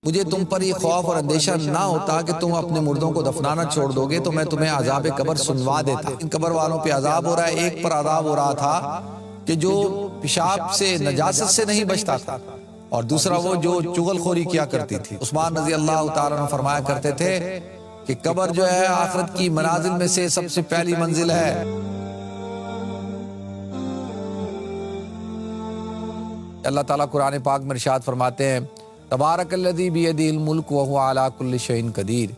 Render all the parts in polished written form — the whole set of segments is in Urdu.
مجھے تم پر یہ خوف اور اندیشہ نہ ہوتا کہ تم اپنے مردوں کو دفنانا چھوڑ دو گے تو میں تمہیں عذاب قبر سنوا دیتا۔ ان قبر والوں پہ عذاب ہو رہا ہے، ایک پر عذاب ہو رہا تھا کہ جو پیشاب سے نجاست سے نہیں بچتا تھا، اور دوسرا وہ جو چغل خوری کیا کرتی تھی۔ عثمان رضی اللہ تعالیٰ عنہ فرمایا کرتے تھے کہ قبر جو ہے آخرت کی منازل میں سے سب سے پہلی منزل ہے۔ اللہ تعالیٰ قرآن پاک میں ارشاد فرماتے ہیں تبارک الذی بیدہ الملک وہو علی کل شیء قدیر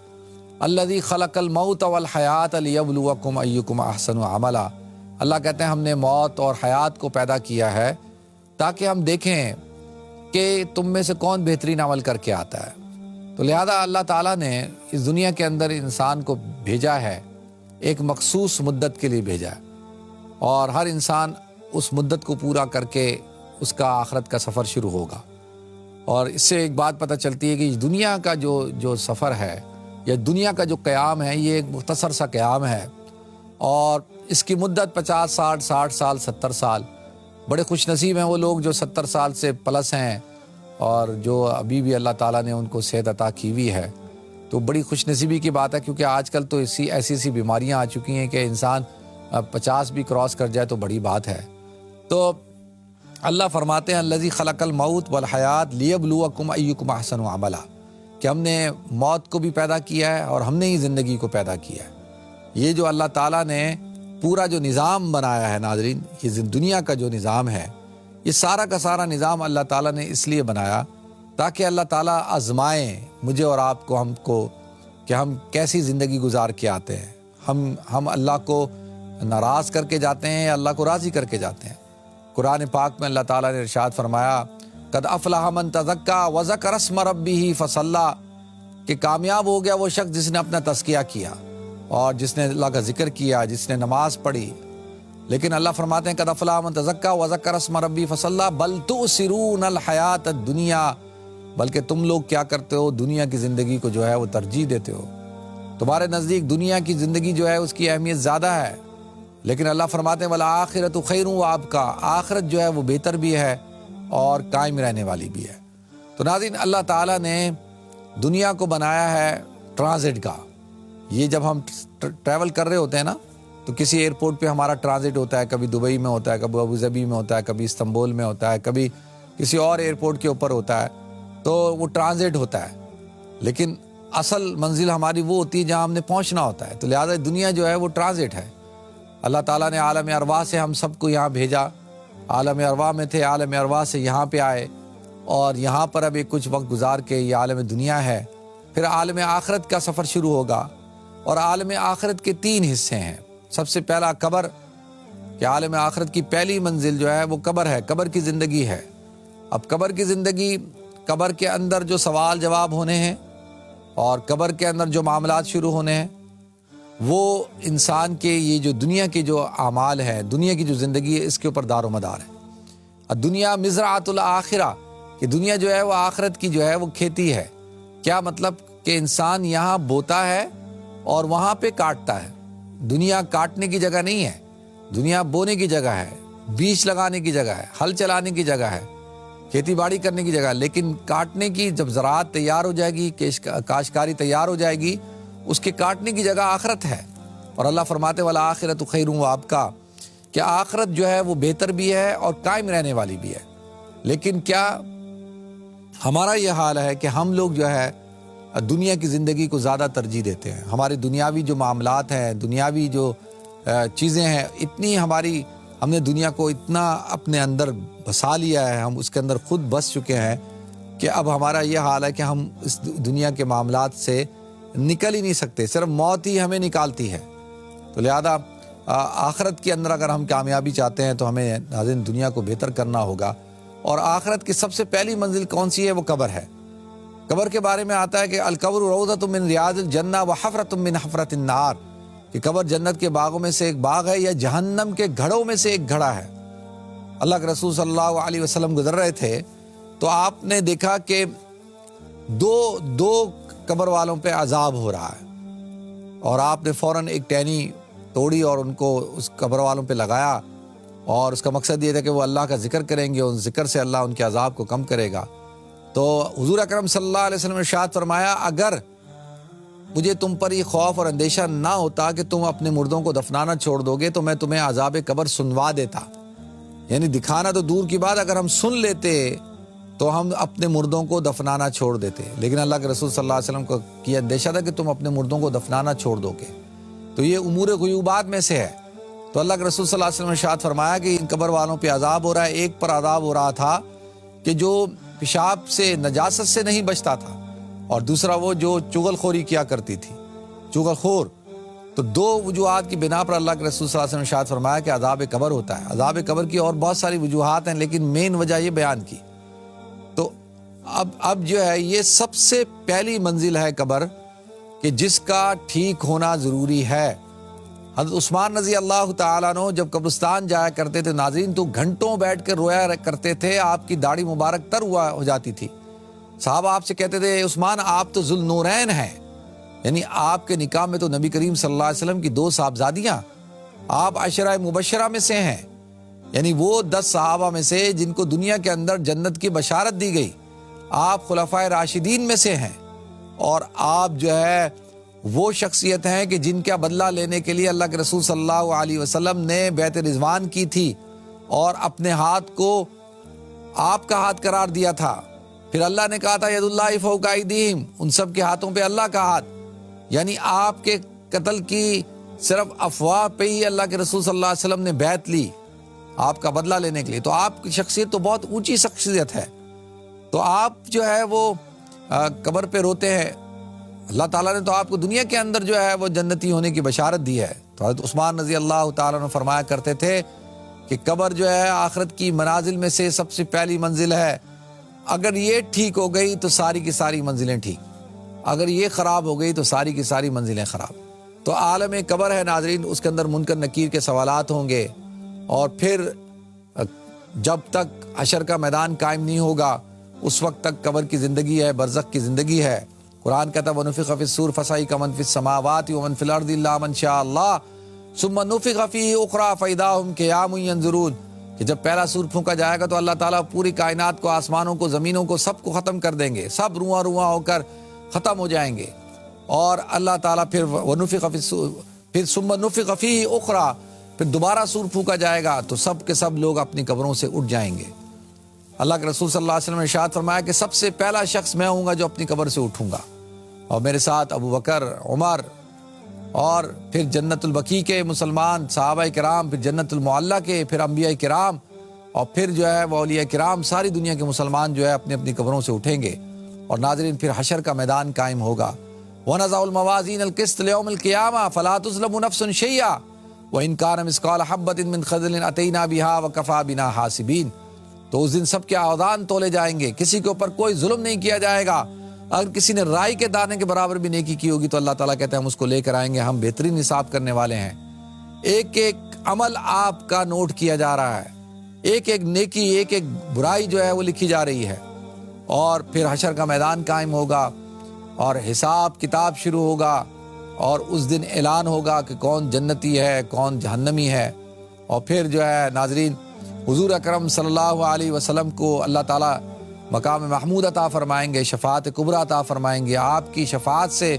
الذی خلق الموت والحیات لیبلوکم ایکم احسن عملا۔ اللہ کہتے ہیں ہم نے موت اور حیات کو پیدا کیا ہے تاکہ ہم دیکھیں کہ تم میں سے کون بہترین عمل کر کے آتا ہے۔ تو لہذا اللہ تعالیٰ نے اس دنیا کے اندر انسان کو بھیجا ہے، ایک مخصوص مدت کے لیے بھیجا ہے، اور ہر انسان اس مدت کو پورا کر کے اس کا آخرت کا سفر شروع ہوگا۔ اور اس سے ایک بات پتہ چلتی ہے کہ دنیا کا جو سفر ہے یا دنیا کا جو قیام ہے یہ ایک مختصر سا قیام ہے، اور اس کی مدت 50 60 سال 70 سال۔ بڑے خوش نصیب ہیں وہ لوگ جو 70 سال سے پلس ہیں اور جو ابھی بھی اللہ تعالیٰ نے ان کو صحت عطا کی ہوئی ہے، تو بڑی خوش نصیبی کی بات ہے، کیونکہ آج کل تو ایسی بیماریاں آ چکی ہیں کہ انسان 50 بھی کراس کر جائے تو بڑی بات ہے۔ تو اللہ فرماتے ہیں الذی خلق الموت والحیات لیبلوکم ایکم احسن عملا، کہ ہم نے موت کو بھی پیدا کیا ہے اور ہم نے ہی زندگی کو پیدا کیا ہے۔ یہ جو اللہ تعالیٰ نے پورا جو نظام بنایا ہے ناظرین، یہ دنیا کا جو نظام ہے، یہ سارا کا سارا نظام اللہ تعالیٰ نے اس لیے بنایا تاکہ اللہ تعالیٰ آزمائیں مجھے اور آپ کو، ہم کو، کہ ہم کیسی زندگی گزار کے آتے ہیں، ہم اللہ کو ناراض کر کے جاتے ہیں یا اللہ کو راضی کر کے جاتے ہیں۔ قرآن پاک میں اللہ تعالیٰ نے ارشاد فرمایا قد افلح من تزکا وذکر اسم ربہ فصلی، کہ کامیاب ہو گیا وہ شخص جس نے اپنا تزکیہ کیا اور جس نے اللہ کا ذکر کیا، جس نے نماز پڑھی۔ لیکن اللہ فرماتے ہیں قد افلح من تزکا وذکر اسم ربہ فصلی بل تؤثرون الحیات الدنیا، بلکہ تم لوگ کیا کرتے ہو، دنیا کی زندگی کو جو ہے وہ ترجیح دیتے ہو۔ تمہارے نزدیک دنیا کی زندگی جو ہے اس کی اہمیت زیادہ ہے، لیکن اللہ فرماتے ہیں والآخرۃ خیر وابقیٰ، آخرت جو ہے وہ بہتر بھی ہے اور قائم رہنے والی بھی ہے۔ تو ناظرین اللہ تعالیٰ نے دنیا کو بنایا ہے ٹرانزٹ کا۔ یہ جب ہم ٹریول کر رہے ہوتے ہیں نا، تو کسی ایئرپورٹ پہ ہمارا ٹرانزٹ ہوتا ہے، کبھی دبئی میں ہوتا ہے، کبھی ابوظہبی میں ہوتا ہے، کبھی استنبول میں ہوتا ہے، کبھی کسی اور ایئرپورٹ کے اوپر ہوتا ہے، تو وہ ٹرانزٹ ہوتا ہے۔ لیکن اصل منزل ہماری وہ ہوتی ہے جہاں ہم نے پہنچنا ہوتا ہے، تو لہٰذا دنیا جو ہے وہ ٹرانزٹ ہے۔ اللہ تعالیٰ نے عالم ارواح سے ہم سب کو یہاں بھیجا، عالم ارواح میں تھے، عالم ارواح سے یہاں پہ آئے، اور یہاں پر اب ایک کچھ وقت گزار کے یہ عالم دنیا ہے، پھر عالم آخرت کا سفر شروع ہوگا۔ اور عالم آخرت کے 3 حصے ہیں۔ سب سے پہلا قبر، کہ عالم آخرت کی پہلی منزل جو ہے وہ قبر ہے، قبر کی زندگی ہے۔ اب قبر کی زندگی، قبر کے اندر جو سوال جواب ہونے ہیں اور قبر کے اندر جو معاملات شروع ہونے ہیں، وہ انسان کے یہ جو دنیا کے جو اعمال ہیں، دنیا کی جو زندگی ہے، اس کے اوپر دار و مدار ہے۔ دنیا مزرعۃ الآخرہ، کہ دنیا جو ہے وہ آخرت کی جو ہے وہ کھیتی ہے۔ کیا مطلب؟ کہ انسان یہاں بوتا ہے اور وہاں پہ کاٹتا ہے۔ دنیا کاٹنے کی جگہ نہیں ہے، دنیا بونے کی جگہ ہے، بیج لگانے کی جگہ ہے، ہل چلانے کی جگہ ہے، کھیتی باڑی کرنے کی جگہ ہے۔ لیکن کاٹنے کی، جب زراعت تیار ہو جائے گی، کاشتکاری تیار ہو جائے گی، اس کے کاٹنے کی جگہ آخرت ہے۔ اور اللہ فرماتے والآخرۃ خیر وابقیٰ، کہ آخرت جو ہے وہ بہتر بھی ہے اور قائم رہنے والی بھی ہے۔ لیکن کیا ہمارا یہ حال ہے کہ ہم لوگ جو ہے دنیا کی زندگی کو زیادہ ترجیح دیتے ہیں؟ ہمارے دنیاوی جو معاملات ہیں، دنیاوی جو چیزیں ہیں، اتنی ہم نے دنیا کو اتنا اپنے اندر بسا لیا ہے، ہم اس کے اندر خود بس چکے ہیں کہ اب ہمارا یہ حال ہے کہ ہم اس دنیا کے معاملات سے نکل ہی نہیں سکتے، صرف موت ہی ہمیں نکالتی ہے۔ تو لہذا آخرت کے اندر اگر ہم کامیابی چاہتے ہیں تو ہمیں ناظرین دنیا کو بہتر کرنا ہوگا۔ اور آخرت کی سب سے پہلی منزل کون سی ہے؟ وہ قبر ہے۔ قبر کے بارے میں آتا ہے کہ القبر روضۃ من ریاض الجنہ وحفرۃ من حفرۃ النار، کہ قبر جنت کے باغوں میں سے ایک باغ ہے یا جہنم کے گھڑوں میں سے ایک گھڑا ہے۔ اللہ کے رسول صلی اللہ علیہ وسلم گزر رہے تھے تو آپ نے دیکھا کہ دو قبر والوں پہ عذاب ہو رہا ہے، اور آپ نے فوراً ایک ٹہنی توڑی اور ان کو اس قبر والوں پہ لگایا، اور اس کا مقصد یہ تھا کہ وہ اللہ کا ذکر کریں گے، ان ذکر سے اللہ ان کے عذاب کو کم کرے گا۔ تو حضور اکرم صلی اللہ علیہ وسلم نے ارشاد فرمایا اگر مجھے تم پر یہ خوف اور اندیشہ نہ ہوتا کہ تم اپنے مردوں کو دفنانا چھوڑ دو گے تو میں تمہیں عذاب قبر سنوا دیتا. یعنی دکھانا تو دور کی بات، اگر ہم سن لیتے تو ہم اپنے مردوں کو دفنانا چھوڑ دیتے، لیکن اللہ کے رسول صلی اللہ علیہ وسلم کو یہ اندیشہ تھا کہ تم اپنے مردوں کو دفنانا چھوڑ دو گے. تو یہ امور غیوبات میں سے ہے. تو اللہ کے رسول صلی اللہ علیہ وسلم نے ارشاد فرمایا کہ ان قبر والوں پہ عذاب ہو رہا ہے. ایک پر عذاب ہو رہا تھا کہ جو پیشاب سے نجاست سے نہیں بچتا تھا، اور دوسرا وہ جو چغل خوری کیا کرتی تھی، چغل خور. تو دو وجوہات کی بنا پر اللہ کے رسول صلی اللہ علیہ وسلم نے ارشاد فرمایا کہ عذاب قبر ہوتا ہے. عذاب قبر کی اور بہت ساری وجوہات ہیں، لیکن مین وجہ یہ بیان کی. تو اب جو ہے یہ سب سے پہلی منزل ہے قبر کہ جس کا ٹھیک ہونا ضروری ہے. حضرت عثمان رضی اللہ تعالیٰ عنہ جب قبرستان جایا کرتے تھے ناظرین تو گھنٹوں بیٹھ کر رویا کرتے تھے، آپ کی داڑھی مبارک تر ہو جاتی تھی. صحابہ آپ سے کہتے تھے اے عثمان آپ تو ذوالنورین ہیں، یعنی آپ کے نکاح میں تو نبی کریم صلی اللہ علیہ وسلم کی 2 صاحبزادیاں، آپ عشرہ مبشرہ میں سے ہیں، یعنی وہ 10 صحابہ میں سے جن کو دنیا کے اندر جنت کی بشارت دی گئی. آپ خلفائے راشدین میں سے ہیں، اور آپ جو ہے وہ شخصیت ہیں کہ جن کا بدلہ لینے کے لیے اللہ کے رسول صلی اللہ علیہ وسلم نے بیعت رضوان کی تھی اور اپنے ہاتھ کو آپ کا ہاتھ قرار دیا تھا. پھر اللہ نے کہا تھا ید اللہ فوق ایدیہم، ان سب کے ہاتھوں پہ اللہ کا ہاتھ. یعنی آپ کے قتل کی صرف افواہ پہ ہی اللہ کے رسول صلی اللہ علیہ وسلم نے بیعت لی آپ کا بدلہ لینے کے لیے. تو آپ کی شخصیت تو بہت اونچی شخصیت ہے. تو آپ جو ہے وہ قبر پہ روتے ہیں. اللہ تعالیٰ نے تو آپ کو دنیا کے اندر جو ہے وہ جنتی ہونے کی بشارت دی ہے. تو حضرت عثمان رضی اللہ تعالیٰ نے فرمایا کرتے تھے کہ قبر جو ہے آخرت کی منازل میں سے سب سے پہلی منزل ہے. اگر یہ ٹھیک ہو گئی تو ساری کی ساری منزلیں ٹھیک، اگر یہ خراب ہو گئی تو ساری کی ساری منزلیں خراب. تو عالم قبر ہے ناظرین، اس کے اندر منکر نکیر کے سوالات ہوں گے، اور پھر جب تک حشر کا میدان قائم نہیں ہوگا اس وقت تک قبر کی زندگی ہے، برزخ کی زندگی ہے. قرآن کہتا ہے وَنُفِخَ فِي الصُّورِ فَصَعِقَ مَن فِي السَّمَاوَاتِ وَمَن فِي الْأَرْضِ إِلَّا مَن شَاءَ اللَّهُ ثُمَّ نُفِخَ فِيهِ أُخْرَىٰ فَإِذَا هُمْ قِيَامٌ يَنظُرُونَ. کہ جب پہلا سور پھونکا جائے گا تو اللہ تعالیٰ پوری کائنات کو، آسمانوں کو، زمینوں کو، سب کو ختم کر دیں گے، سب رواں رواں ہو کر ختم ہو جائیں گے. اور اللہ تعالیٰ پھر وَنُفِخَ فِي الصُّورِ پھر ثُمَّ نُفِخَ فِيهِ أُخْرَىٰ پھر دوبارہ سور پھونکا جائے گا تو سب کے سب لوگ اپنی قبروں سے اٹھ جائیں گے. اللہ کے رسول صلی اللہ علیہ وسلم نے ارشاد فرمایا کہ سب سے پہلا شخص میں ہوں گا جو اپنی قبر سے اٹھوں گا، اور میرے ساتھ ابو بکر، عمر، اور پھر جنت البقیع کے مسلمان صحابہ کرام، پھر جنت المعلیٰ کے، پھر انبیاء کرام، اور پھر جو ہے وہ اولیاء کرام، ساری دنیا کے مسلمان جو ہے اپنی اپنی قبروں سے اٹھیں گے. اور ناظرین پھر حشر کا میدان قائم ہوگا. وَنَضَعُ الْمَوَازِينَ الْقِسْطَ لِيَوْمِ الْقِيَامَةِ فَلَا تُظْلَمُ نَفْسٌ شَيْئًا وَإِنْ كَانَ مِثْقَالَ حَبَّةٍ مِّنْ خَردَلٍ أَتَيْنَا بِهَا وَكَفَىٰ بِنَا حَاسِبِينَ. تو اس دن سب کے اوزان تولے جائیں گے، کسی کے اوپر کوئی ظلم نہیں کیا جائے گا. اگر کسی نے رائی کے دانے کے برابر بھی نیکی کی ہوگی تو اللہ تعالیٰ کہتے ہیں ہم اس کو لے کر آئیں گے، ہم بہترین حساب کرنے والے ہیں. ایک ایک عمل آپ کا نوٹ کیا جا رہا ہے، ایک ایک نیکی، ایک ایک برائی جو ہے وہ لکھی جا رہی ہے. اور پھر حشر کا میدان قائم ہوگا اور حساب کتاب شروع ہوگا، اور اس دن اعلان ہوگا کہ کون جنتی ہے کون جہنمی ہے. اور پھر جو ہے ناظرین حضور اکرم صلی اللہ علیہ وسلم کو اللہ تعالیٰ مقام محمود عطا فرمائیں گے، شفاعت کبریٰ عطا فرمائیں گے. آپ کی شفاعت سے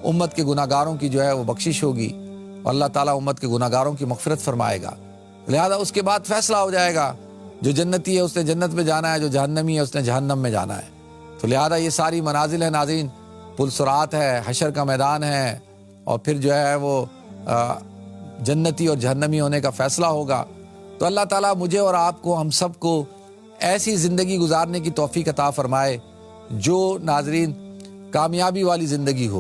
امت کے گناہ گاروں کی جو ہے وہ بخشش ہوگی، اور اللہ تعالیٰ امت کے گناہ گاروں کی مغفرت فرمائے گا. لہذا اس کے بعد فیصلہ ہو جائے گا، جو جنتی ہے اس نے جنت میں جانا ہے، جو جہنمی ہے اس نے جہنم میں جانا ہے. تو لہذا یہ ساری منازل ہیں ناظرین، پل صراط ہے، حشر کا میدان ہے، اور پھر جو ہے وہ جنتی اور جہنمی ہونے کا فیصلہ ہوگا. تو اللہ تعالیٰ مجھے اور آپ کو، ہم سب کو ایسی زندگی گزارنے کی توفیق عطا فرمائے جو ناظرین کامیابی والی زندگی ہو.